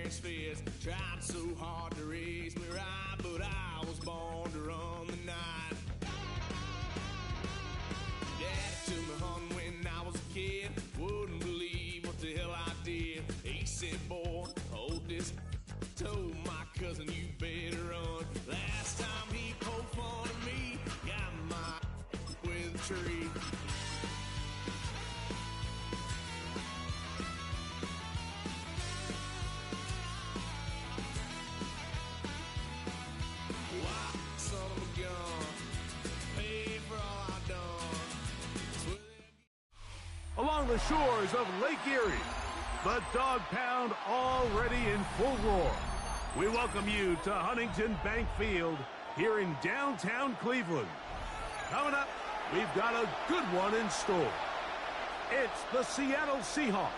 clenched fist. Tried so hard to raise me right, but I was born to run the night. Dad took me hunting when I was a kid. Wouldn't believe what the hell I did. He said, boy, hold this. Told my cousin, you better run. Last time he poked fun at me, got my with a tree. Along the shores of Lake Erie, the Dog Pound already in full roar. We welcome you to Huntington Bank Field here in downtown Cleveland. Coming up, we've got a good one in store. It's the Seattle Seahawks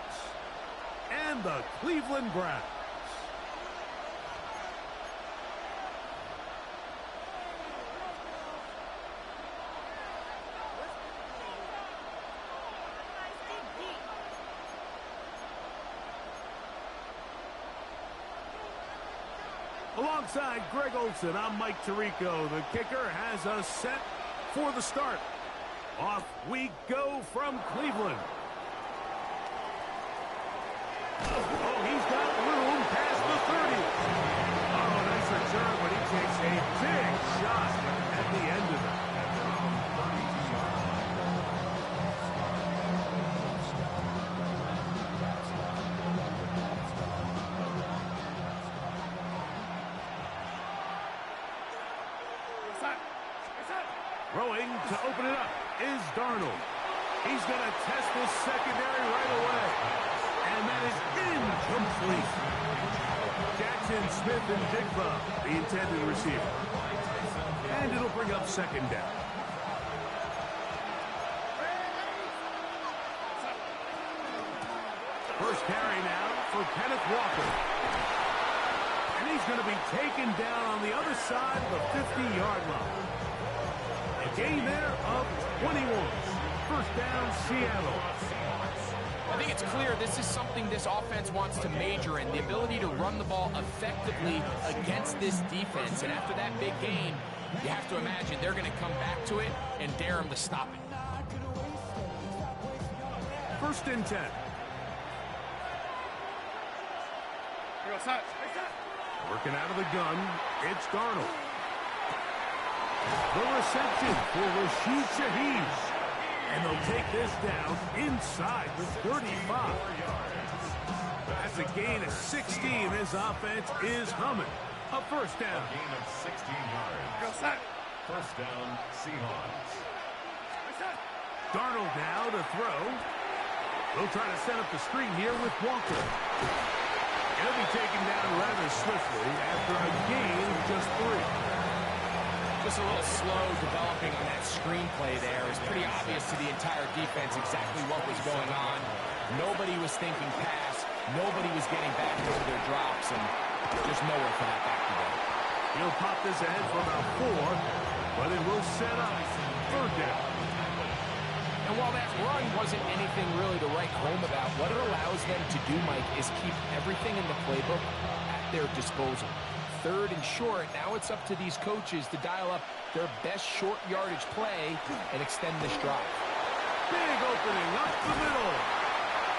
and the Cleveland Browns. Alongside Greg Olson, I'm Mike Tirico. The kicker has us set for the start. Off we go from Cleveland. Oh, he's got room past the 30. Oh, nice return, but he takes a big shot at the end of it. Throwing to open it up is Darnold. He's going to test this secondary right away. And that is incomplete. Jackson, Smith, and Jigba, the intended receiver. And it'll bring up second down. First carry now for Kenneth Walker. And he's going to be taken down on the other side of the 50-yard line. Gain there of 21. First down, Seattle. I think it's clear this is something this offense wants to major in, the ability to run the ball effectively against this defense. And after that big gain, you have to imagine they're going to come back to it and dare them to stop it. First and 10. Working out of the gun, it's Darnold. The reception for Rashid Shaheed. And they'll take this down inside the 35. That's a gain of 16. This offense is humming. A first down. A gain of 16 yards. First down, Seahawks. Darnold now to throw. They'll try to set up the screen here with Walker. He'll be taken down rather swiftly after a gain of just 3. Just a little slow developing on that screenplay there. It was pretty obvious to the entire defense exactly what was going on. Nobody was thinking pass. Nobody was getting back into their drops, and there's nowhere for that back to go. He'll pop this ahead for about 4, but it will set up third down. And while that run wasn't anything really to write home about, what it allows them to do, Mike, is keep everything in the playbook at their disposal. Third and short, now it's up to these coaches to dial up their best short yardage play and extend this drive. Big opening up the middle.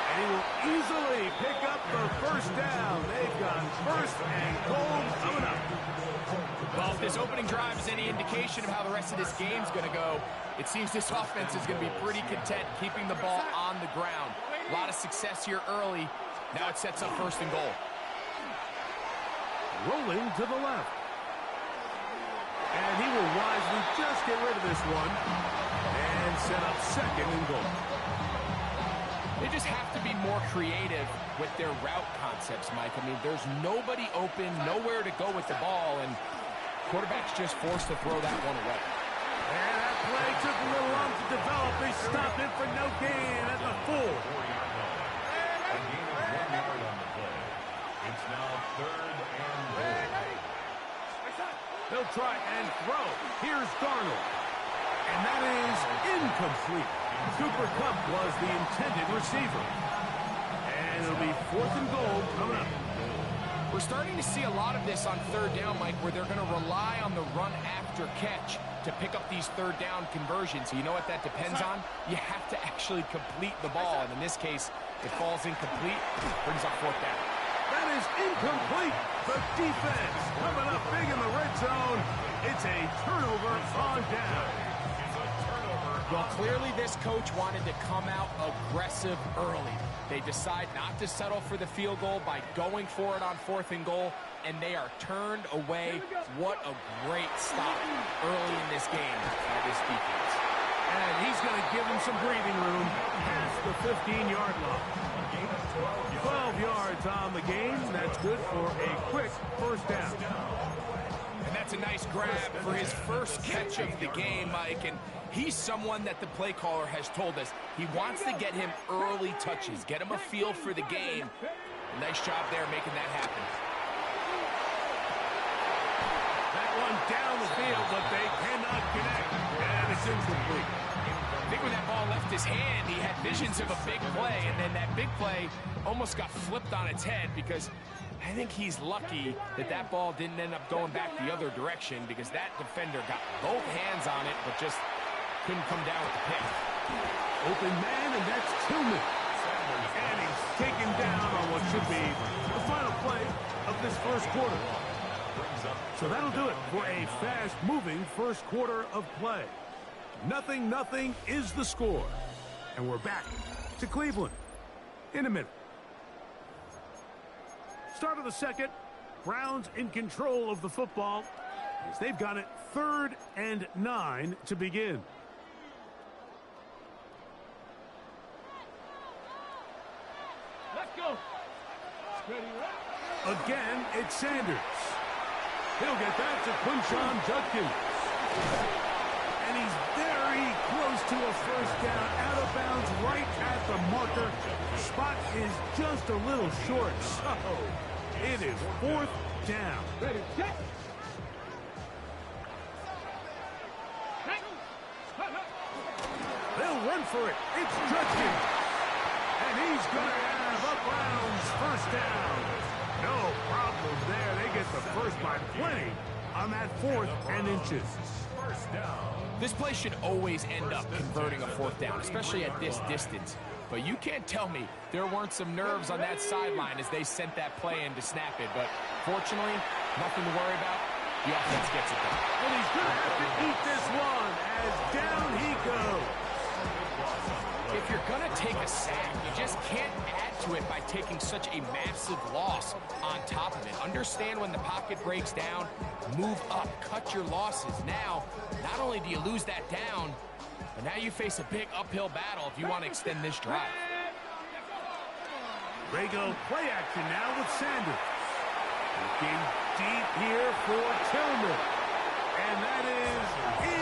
And he will easily pick up the first down. They've got first and goal coming up. Well, if this opening drive is any indication of how the rest of this game's going to go, it seems this offense is going to be pretty content keeping the ball on the ground. A lot of success here early. Now it sets up first and goal. Rolling to the left. And he will wisely just get rid of this one and set up second and goal. They just have to be more creative with their route concepts, Mike. I mean, there's nobody open, nowhere to go with the ball, and quarterback's just forced to throw that one away. And that play took a little long to develop. They stopped it for no gain at the 4. A gain of 1 yard on the play. It's now third and goal. They'll try and throw. Here's Darnold. And that is incomplete. Cooper Kupp was the intended receiver. And it'll be fourth and goal coming up. We're starting to see a lot of this on third down, Mike, where they're going to rely on the run after catch to pick up these third down conversions. You know what that depends on? You have to actually complete the ball, and in this case, it falls incomplete, brings up fourth down. That is incomplete. The defense coming up big in the red zone. It's a turnover on down. Well, clearly this coach wanted to come out aggressive early. They decide not to settle for the field goal by going for it on 4th and goal, and they are turned away. What a great stop early in this game by this defense. And he's going to give him some breathing room past the 15-yard line. 12 yards on the game. That's good for a quick first down. And that's a nice grab for his first catch of the game, Mike. And he's someone that the play caller has told us he wants to get him early touches, get him a feel for the game. Nice job there making that happen. That one down the field, but they cannot connect. And it's incomplete. I think when that ball left his hand, he had visions of a big play, and then that big play almost got flipped on its head because I think he's lucky that that ball didn't end up going back the other direction because that defender got both hands on it but just couldn't come down with the pick. Open man, and that's Tillman. And he's taken down on what should be the final play of this first quarter. So that'll do it for a fast-moving first quarter of play. 0-0 is the score. And we're back to Cleveland in a minute. Start of the second. Browns in control of the football as they've got it 3rd and 9 to begin. Let's go. Again, it's Sanders. He'll get that to Quinshon Judkins. And he's very close to a first down, out of bounds, right at the marker. The spot is just a little short, so it is 4th down. Ready, set. They'll run for it. It's Judkins. And he's going to have a Browns first down. No problem there. They get the first by plenty on that 4th and inches. First down. This play should always end up converting a 4th down, especially at this distance. But you can't tell me there weren't some nerves on that sideline as they sent that play in to snap it. But fortunately, nothing to worry about. The offense gets it done. And he's going to have to eat this one as down he goes. If you're going to take a sack, you just can't add to it by taking such a massive loss on top of it. Understand when the pocket breaks down, move up, cut your losses. Now, not only do you lose that down, but now you face a big uphill battle if you want to extend this drive. They go play action now with Sanders. Looking deep here for Tillman. And that is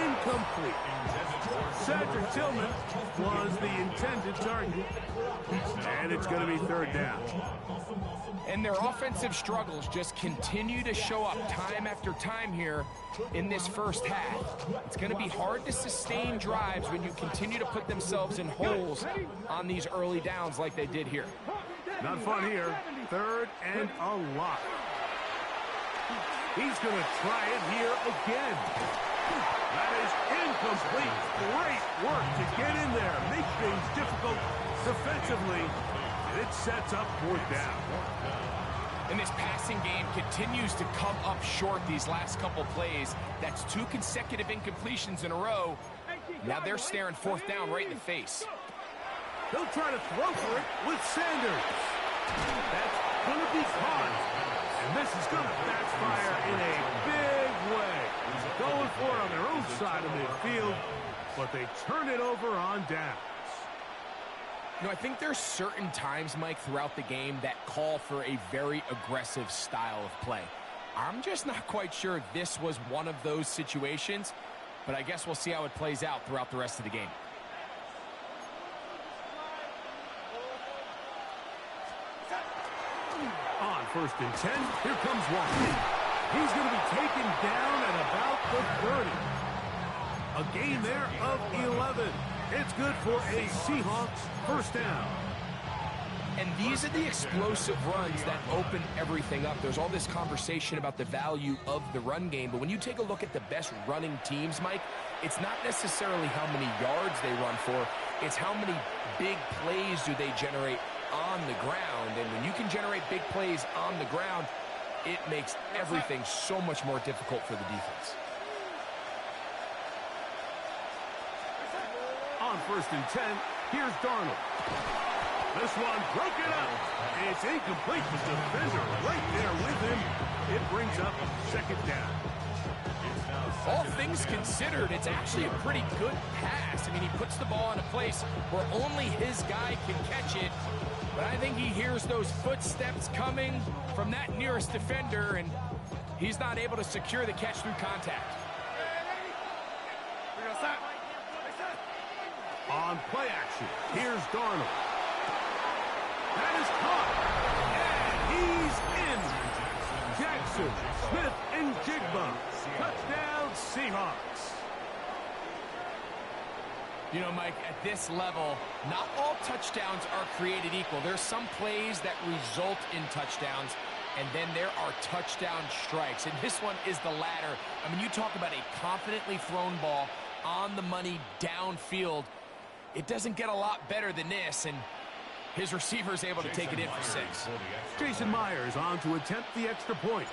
incomplete. Cedric Tillman was the intended target. And it's going to be 3rd down. And their offensive struggles just continue to show up time after time here in this first half. It's going to be hard to sustain drives when you continue to put themselves in holes on these early downs like they did here. Not fun here. 3rd and a lot. He's going to try it here again. That is incomplete. Great work to get in there. Make things difficult defensively. And it sets up 4th down. And this passing game continues to come up short these last couple plays. That's 2 consecutive incompletions in a row. Now they're staring 4th down right in the face. He'll try to throw for it with Sanders. That's going to be caught. And this is going to backfire in a big way. Going for it on their own side of midfield, but they turn it over on downs. You know, I think there's certain times, Mike, throughout the game that call for a very aggressive style of play. I'm just not quite sure this was one of those situations, but I guess we'll see how it plays out throughout the rest of the game. On 1st and 10, here comes Walker. He's going to be taken down at about the 30. A gain there of 11. It's good for a Seahawks first down. And these are the explosive runs that open everything up. There's all this conversation about the value of the run game, but when you take a look at the best running teams, Mike, it's not necessarily how many yards they run for, it's how many big plays do they generate on the ground. And when you can generate big plays on the ground, it makes everything so much more difficult for the defense. On 1st and 10, here's Darnold. This one broken up. It's incomplete. The defender right there with him. It brings up 2nd down. All things considered, it's actually a pretty good pass. I mean, he puts the ball in a place where only his guy can catch it. But I think he hears those footsteps coming from that nearest defender, and he's not able to secure the catch through contact. On play action, here's Darnold. That is caught. And he's in. Jackson, Smith, and Jigba. Touchdown, Seahawks. You know, Mike, at this level, not all touchdowns are created equal. There's some plays that result in touchdowns, and then there are touchdown strikes. And this one is the latter. I mean, you talk about a confidently thrown ball on the money downfield. It doesn't get a lot better than this, and his receiver is able to take it in for 6. Jason Myers on to attempt the extra point.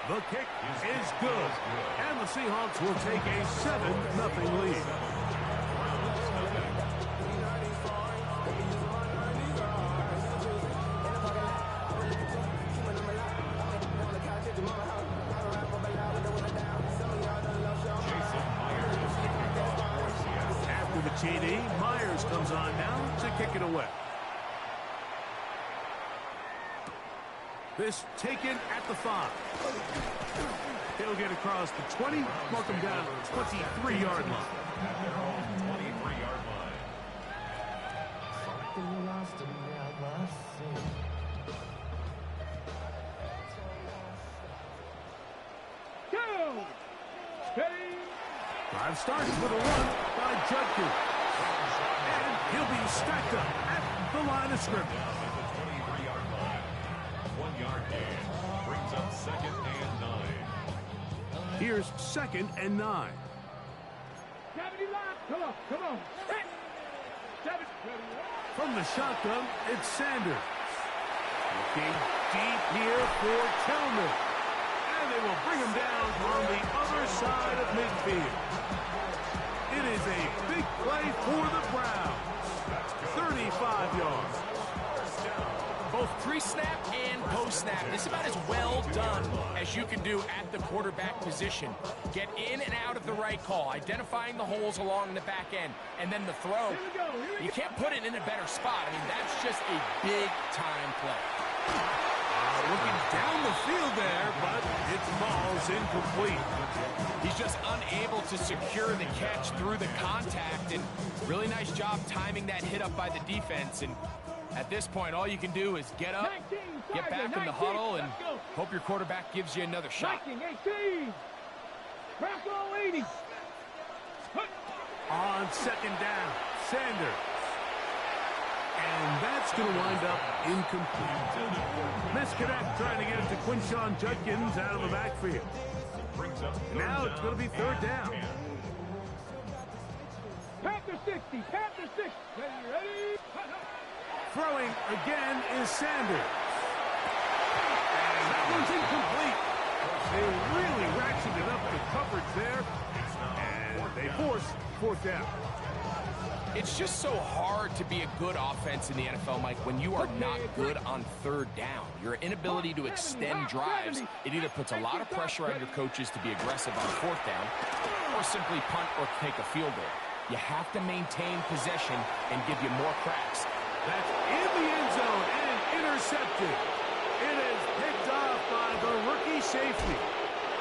The kick is good, and the Seahawks will take a 7-0 lead. After the TD, Myers comes on now to kick it away. This taken at the 5. He'll get across the 20, mark him down at the 23-yard line. 23-yard line. Go! Steady! Drive starts with a run by Judkins. And he'll be stacked up at the line of scrimmage. 23-yard line. 1-yard gain. Brings up 2nd and 9. Here's 2nd and 9. 70 line. Come on, come on. 7. From the shotgun, it's Sanders. Looking deep here for Tillman. And they will bring him down on the other side of midfield. It is a big play for the Browns. 35 yards. Both pre-snap and post-snap, this is about as well done as you can do at the quarterback position. Get in and out of the right call, identifying the holes along the back end, and then the throw. You can't put it in a better spot. I mean, that's just a big-time play. Looking down the field there, but it falls incomplete. He's just unable to secure the catch through the contact, and really nice job timing that hit up by the defense. And at this point, all you can do is get up, get back in the huddle, and hope your quarterback gives you another shot. 19, 18. Bravo 80. On 2nd down, Sanders. And that's going to wind up incomplete. Misconnect trying to get it to Quinshawn Judkins out of the backfield. Now it's going to be 3rd down. Panther 60, Panther 60. Ready? Throwing again is Sanders. And that one's incomplete. They really ratcheted up the coverage there. And they force 4th down. It's just so hard to be a good offense in the NFL, Mike, when you are not good on 3rd down. Your inability to extend drives, it either puts a lot of pressure on your coaches to be aggressive on 4th down, or simply punt or take a field goal. You have to maintain possession and give you more cracks. That's in the end zone and intercepted. It is picked off by the rookie safety.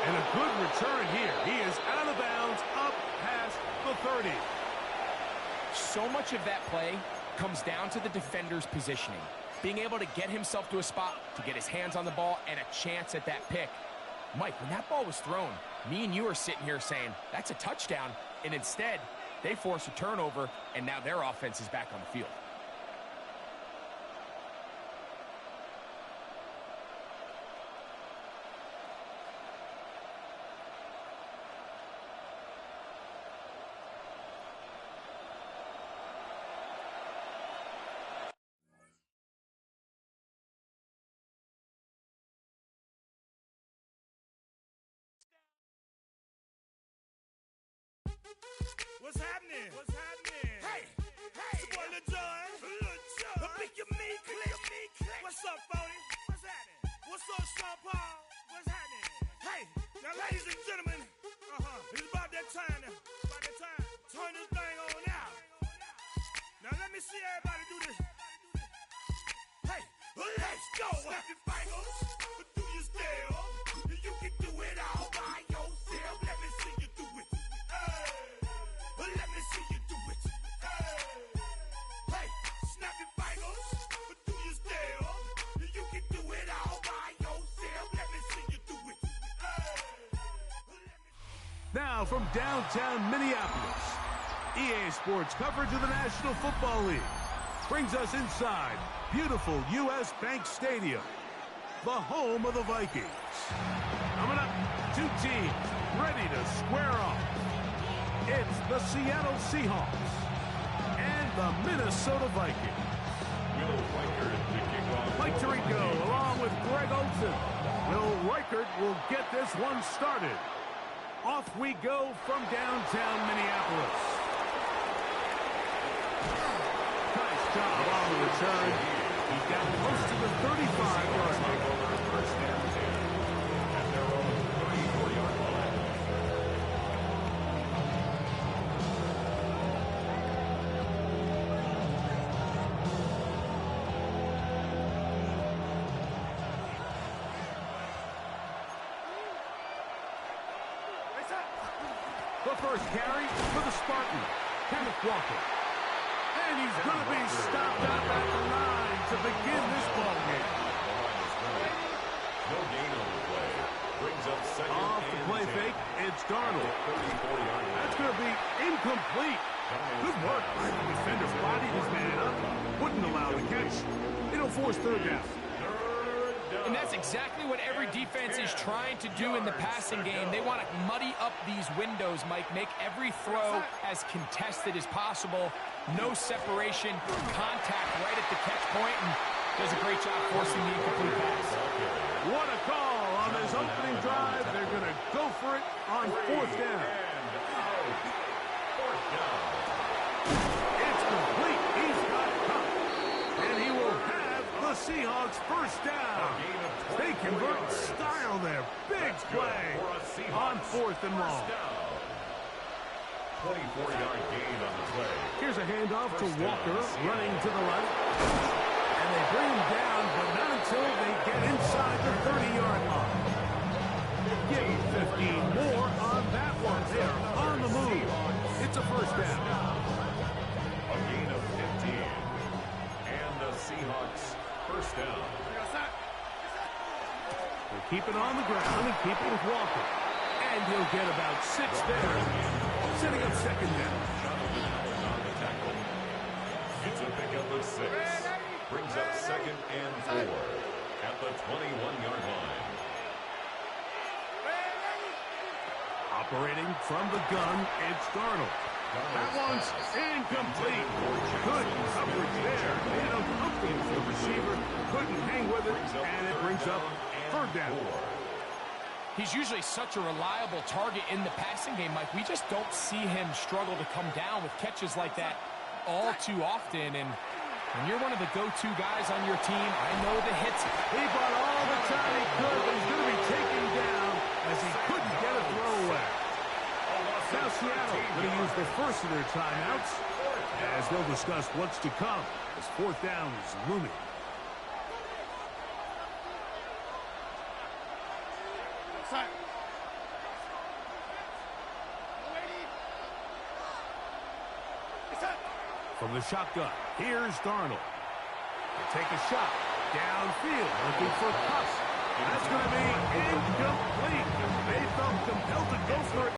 And a good return here. He is out of bounds up past the 30. So much of that play comes down to the defender's positioning. Being able to get himself to a spot, to get his hands on the ball, and a chance at that pick. Mike, when that ball was thrown, me and you are sitting here saying, that's a touchdown. And instead, They force a turnover, and now their offense is back on the field. What's happening? What's happening? Hey, it's your boy Lil Jon. The Pick Your Me Click. What's up, Phony? What's happening? What's up, Sean Paul? What's happening? Hey, now, ladies and gentlemen, it's about that time now. About that time. Turn this thing on out. Now, let me see everybody do this. Hey, let's go. Snap your fingers, do your step. You can do it all by yourself. Let me see you do it. Let me see you do it. Hey, snap your fingers, do your step. You can do it all by yourself. Let me see you do it. Now from downtown Minneapolis, EA Sports coverage of the National Football League brings us inside beautiful U.S. Bank Stadium, the home of the Vikings. Coming up, two teams ready to square off. It's the Seattle Seahawks and the Minnesota Vikings. Will Reichert to kick off. Mike Tirico along with Greg Olsen. Will Reichert will get this one started. Off we go from downtown Minneapolis. Nice job on the return. He's got close to the 35-yard line. First down 10 at their own 34-yard line. The first carry for the Spartan, Kenneth Walker. And he's going to be stopped up at the line to begin this ball game. No gain on the play. Brings up second Off the and play 10. fake, it's Darnold. 34-yard line. That's going to be incomplete. Good work. The defender bodied his man up. Wouldn't allow the catch. It'll force third down. And that's exactly what every defense is trying to do in the passing game. They want to muddy up these windows, Mike, make every throw as contested as possible. No separation, contact right at the catch point, and does a great job forcing the incomplete pass. What a call on this opening drive. They're going to go for it on fourth down. Fourth down. It's complete. He's got it covered. And he will have the Seahawks first down. They convert in style there. Big play on fourth and long. 24-yard gain on the play. Here's a handoff to Walker, running to the right. And they bring him down, but not until they get inside the 30-yard line. Give him 15 more on that one. They're on the move. It's a first down. A gain of 15. And the Seahawks first down. They keep it on the ground and keep it with Walker. And he'll get about 6 there. Setting up second down. Jonathan Allen on the tackle. It's a pickup of 6. Brings up second and 4 at the 21-yard line. Operating from the gun, it's Darnold. That one's incomplete. Good coverage there. And a pumpkin for the receiver. Couldn't hang with it, and it brings up third down. He's usually such a reliable target in the passing game, Mike. We just don't see him struggle to come down with catches like that all too often. And when you're one of the go-to guys on your team, I know the hits. He bought all the time he could, but he's going to be taken down as he couldn't get a throw away. Now Seattle going to use the first of their timeouts as they'll discuss what's to come as fourth down is looming. From the shotgun, here's Darnold. They take a shot downfield, looking for Kupp. That's going to be incomplete. They felt compelled to go for it.